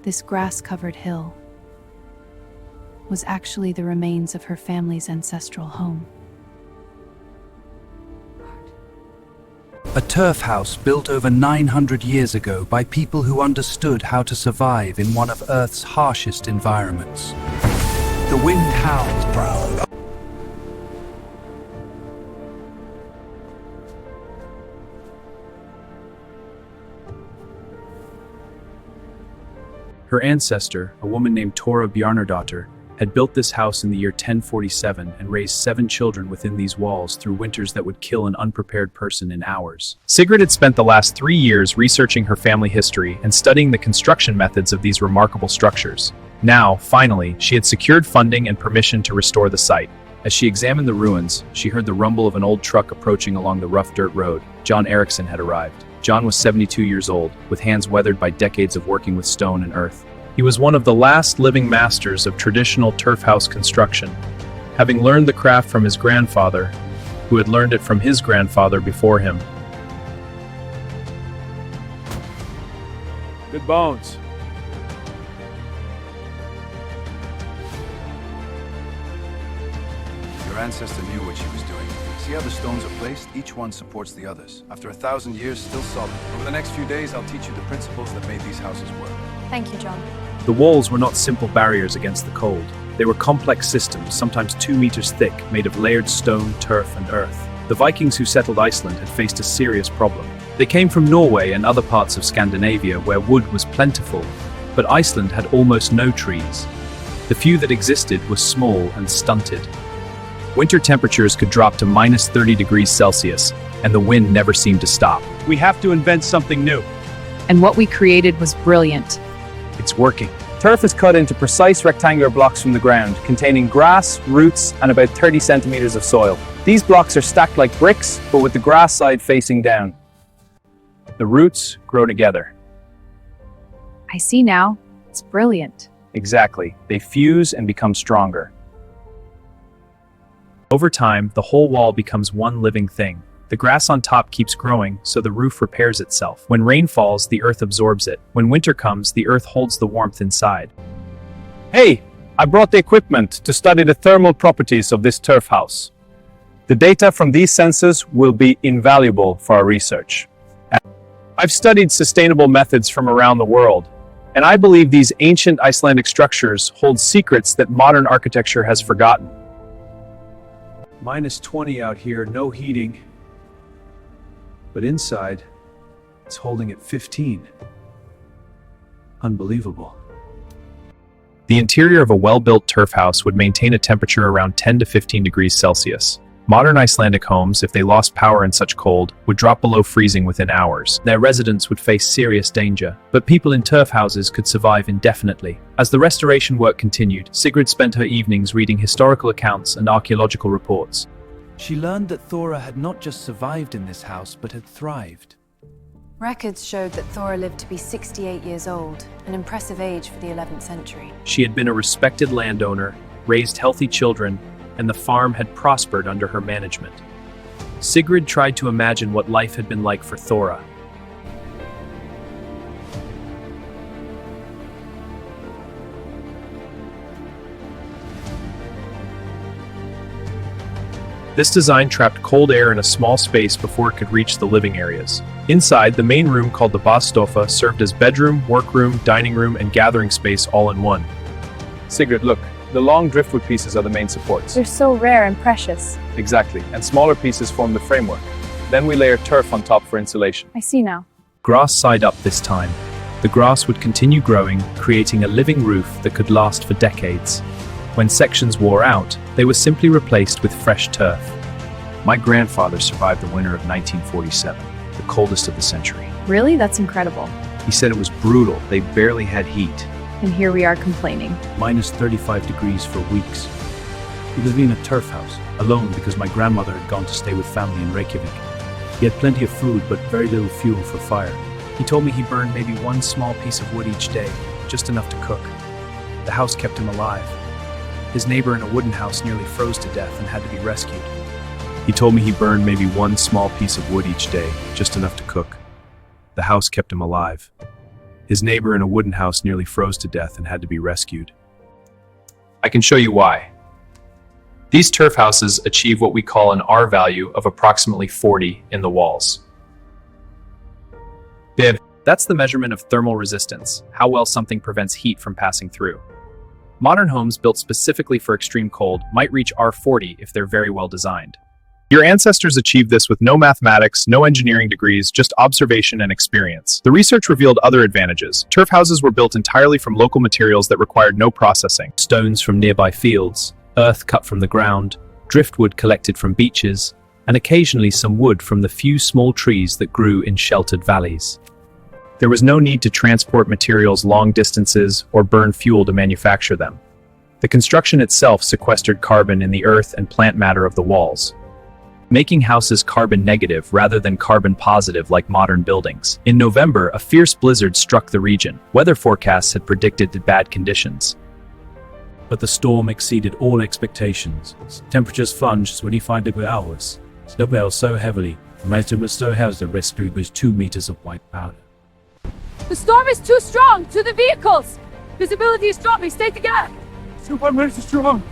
This grass-covered hill was actually the remains of her family's ancestral home. A turf house built over 900 years ago by people who understood how to survive in one of Earth's harshest environments. The wind howled proud. Her ancestor, a woman named Tora Bjarnardóttir, had built this house in the year 1047 and raised 7 children within these walls through winters that would kill an unprepared person in hours. Sigrid had spent the last 3 years researching her family history and studying the construction methods of these remarkable structures. Now, finally, she had secured funding and permission to restore the site. As she examined the ruins, she heard the rumble of an old truck approaching along the rough dirt road. John Eriksson had arrived. John was 72 years old, with hands weathered by decades of working with stone and earth. He was one of the last living masters of traditional turf house construction, having learned the craft from his grandfather, who had learned it from his grandfather before him. Good bones. Your ancestor knew what she was doing. See how the stones are placed? Each one supports the others. After 1,000 years, still solid. Over the next few days, I'll teach you the principles that made these houses work. Thank you, John. The walls were not simple barriers against the cold. They were complex systems, sometimes 2 meters thick, made of layered stone, turf, and earth. The Vikings who settled Iceland had faced a serious problem. They came from Norway and other parts of Scandinavia where wood was plentiful, but Iceland had almost no trees. The few that existed were small and stunted. Winter temperatures could drop to minus 30 degrees Celsius, and the wind never seemed to stop. We have to invent something new. And what we created was brilliant. It's working. Turf is cut into precise rectangular blocks from the ground, containing grass, roots, and about 30 centimeters of soil. These blocks are stacked like bricks, but with the grass side facing down. The roots grow together. I see now. It's brilliant. Exactly. They fuse and become stronger. Over time, the whole wall becomes one living thing. The grass on top keeps growing, so the roof repairs itself. When rain falls, the earth absorbs it. When winter comes, the earth holds the warmth inside. Hey, I brought the equipment to study the thermal properties of this turf house. The data from these sensors will be invaluable for our research. I've studied sustainable methods from around the world, and I believe these ancient Icelandic structures hold secrets that modern architecture has forgotten. Minus 20 out here, no heating. But inside, it's holding at 15. Unbelievable. The interior of a well-built turf house would maintain a temperature around 10 to 15 degrees Celsius. Modern Icelandic homes, if they lost power in such cold, would drop below freezing within hours. Their residents would face serious danger, but people in turf houses could survive indefinitely. As the restoration work continued, Sigrid spent her evenings reading historical accounts and archaeological reports. She learned that Thora had not just survived in this house, but had thrived. Records showed that Thora lived to be 68 years old, an impressive age for the 11th century. She had been a respected landowner, raised healthy children, and the farm had prospered under her management. Sigrid tried to imagine what life had been like for Thora. This design trapped cold air in a small space before it could reach the living areas. Inside, the main room called the Baðstofa served as bedroom, workroom, dining room, and gathering space all in one. Sigrid, look, the long driftwood pieces are the main supports. They're so rare and precious. Exactly, and smaller pieces form the framework. Then we layer turf on top for insulation. I see now. Grass side up this time. The grass would continue growing, creating a living roof that could last for decades. When sections wore out, they were simply replaced with fresh turf. My grandfather survived the winter of 1947, the coldest of the century. Really? That's incredible. He said it was brutal. They barely had heat. And here we are complaining. Minus 35 degrees for weeks. He was in a turf house, alone because my grandmother had gone to stay with family in Reykjavik. He had plenty of food, but very little fuel for fire. He told me he burned maybe one small piece of wood each day, just enough to cook. The house kept him alive. His neighbor in a wooden house nearly froze to death and had to be rescued. He told me he burned maybe one small piece of wood each day, just enough to cook. The house kept him alive. His neighbor in a wooden house nearly froze to death and had to be rescued. I can show you why. These turf houses achieve what we call an R value of approximately 40 in the walls. That's the measurement of thermal resistance, how well something prevents heat from passing through. Modern homes built specifically for extreme cold might reach R40 if they're very well designed. Your ancestors achieved this with no mathematics, no engineering degrees, just observation and experience. The research revealed other advantages. Turf houses were built entirely from local materials that required no processing. Stones from nearby fields, earth cut from the ground, driftwood collected from beaches, and occasionally some wood from the few small trees that grew in sheltered valleys. There was no need to transport materials long distances or burn fuel to manufacture them. The construction itself sequestered carbon in the earth and plant matter of the walls, making houses carbon negative rather than carbon positive like modern buildings. In November, a fierce blizzard struck the region. Weather forecasts had predicted bad conditions. But the storm exceeded all expectations. Temperatures plunged 25 degree hours. Snow fell so heavily, the mountain was so heavy the rescue was 2 meters of white powder. The storm is too strong! To the vehicles! Visibility is dropping, stay together! 2 minutes is strong.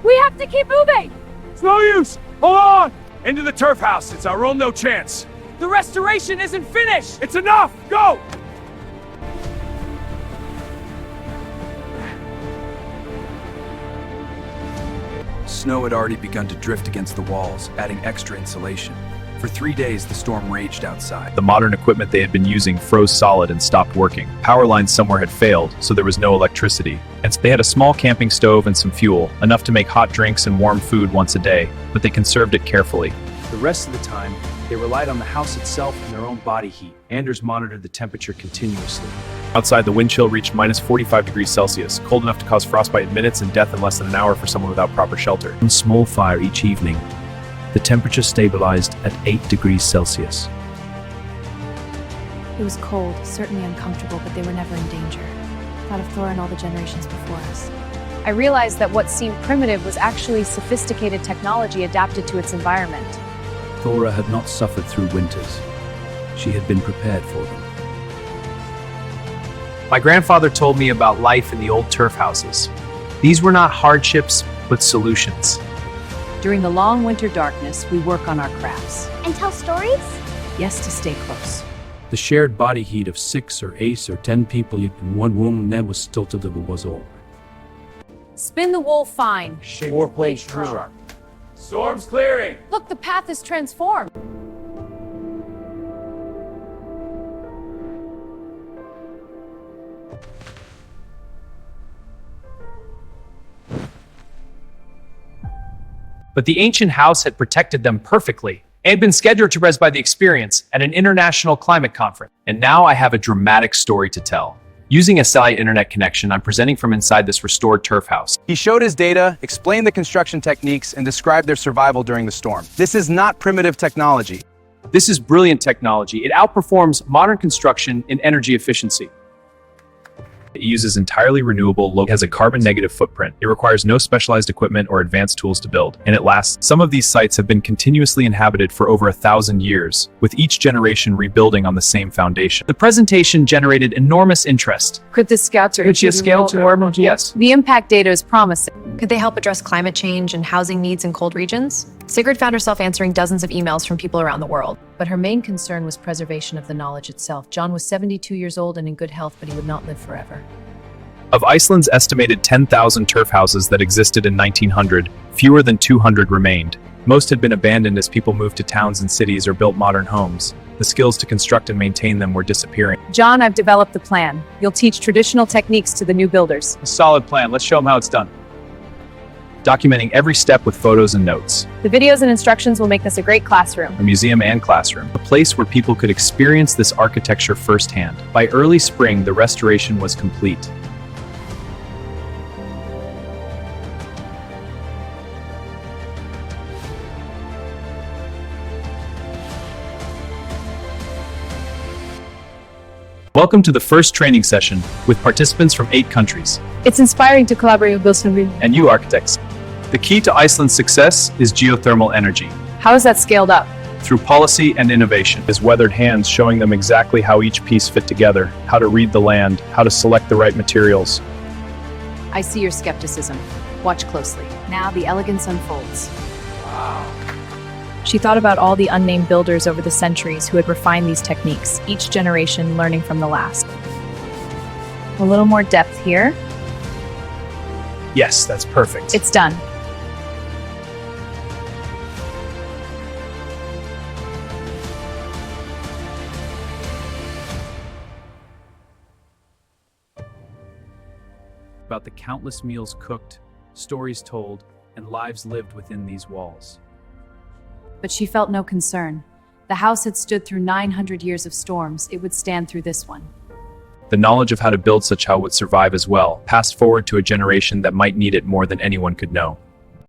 We have to keep moving! It's no use. Hold on. Into the turf house. It's our own no chance. The restoration isn't finished! It's enough. Go. Snow had already begun to drift against the walls, adding extra insulation. For 3 days, the storm raged outside. The modern equipment they had been using froze solid and stopped working. Power lines somewhere had failed, so there was no electricity. And they had a small camping stove and some fuel, enough to make hot drinks and warm food once a day, but they conserved it carefully. The rest of the time, they relied on the house itself and their own body heat. Anders monitored the temperature continuously. Outside, the wind chill reached minus 45 degrees Celsius, cold enough to cause frostbite in minutes and death in less than an hour for someone without proper shelter. One small fire each evening. The temperature stabilized at 8 degrees Celsius. It was cold, certainly uncomfortable, but they were never in danger. Thought of Thor and all the generations before us. I realized that what seemed primitive was actually sophisticated technology adapted to its environment. Thora had not suffered through winters. She had been prepared for them. My grandfather told me about life in the old turf houses. These were not hardships, but solutions. During the long winter darkness, we work on our crafts. And tell stories? Yes, to stay close. The shared body heat of 6 or 8 or 10 people in one room never stilted it was all. Spin the wool fine. Four plates true. Storm's clearing. Look, the path is transformed. But the ancient house had protected them perfectly. It had been scheduled to res by the experience at an international climate conference. And now I have a dramatic story to tell. Using a satellite internet connection, I'm presenting from inside this restored turf house. He showed his data, explained the construction techniques, and described their survival during the storm. This is not primitive technology. This is brilliant technology. It outperforms modern construction in energy efficiency. It uses entirely renewable, has a carbon negative footprint. It requires no specialized equipment or advanced tools to build, and it lasts. Some of these sites have been continuously inhabited for over 1,000 years, with each generation rebuilding on the same foundation. The presentation generated enormous interest. Could the scouts Could she scale to normal? Yes. The impact data is promising. Could they help address climate change and housing needs in cold regions? Sigrid found herself answering dozens of emails from people around the world. But her main concern was preservation of the knowledge itself. John was 72 years old and in good health, but he would not live forever. Of Iceland's estimated 10,000 turf houses that existed in 1900, fewer than 200 remained. Most had been abandoned as people moved to towns and cities or built modern homes. The skills to construct and maintain them were disappearing. John, I've developed the plan. You'll teach traditional techniques to the new builders. A solid plan. Let's show them how it's done. Documenting every step with photos and notes. The videos and instructions will make this a great classroom. A museum and classroom. A place where people could experience this architecture firsthand. By early spring, the restoration was complete. Welcome to the first training session with participants from 8 countries. It's inspiring to collaborate with Wilson. And you architects. The key to Iceland's success is geothermal energy. How is that scaled up? through policy and innovation. His weathered hands showing them exactly how each piece fit together, how to read the land, how to select the right materials. I see your skepticism. Watch closely. Now the elegance unfolds. She thought about all the unnamed builders over the centuries who had refined these techniques, each generation learning from the last. A little more depth here. Yes, that's perfect. It's done. About the countless meals cooked, stories told, and lives lived within these walls. But she felt no concern. The house had stood through 900 years of storms. It would stand through this one. The knowledge of how to build such house would survive as well, passed forward to a generation that might need it more than anyone could know.